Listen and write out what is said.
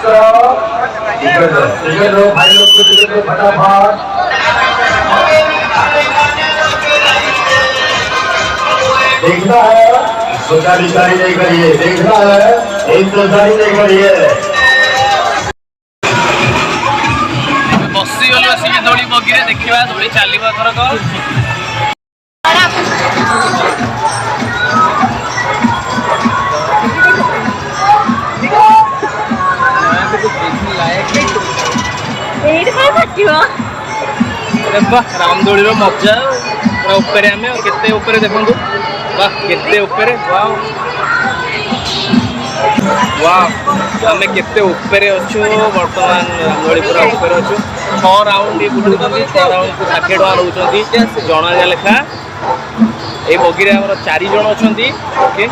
Ticket लो भाई लोग को टिकट लो फटाफट। देखना है सोचाचारी नहीं करिए, देखना है इंतजारी नहीं करिए। बसी गलु आसिक दोली बगिरे देखा दोली चलो एथरक। रामदोली मजा पूरा ऊपर आम केते ऊपर देखु वाह केते ऊपर वाह वाह आम केते ऊपर अच्छु बर्तमान रामदोली पूरा ऊपर अच्छु 6 राउंड बुलूँ 6 राउंड को 60 टका रोच जना लेखा ये बगिरे 4 जन अच्छा ओके।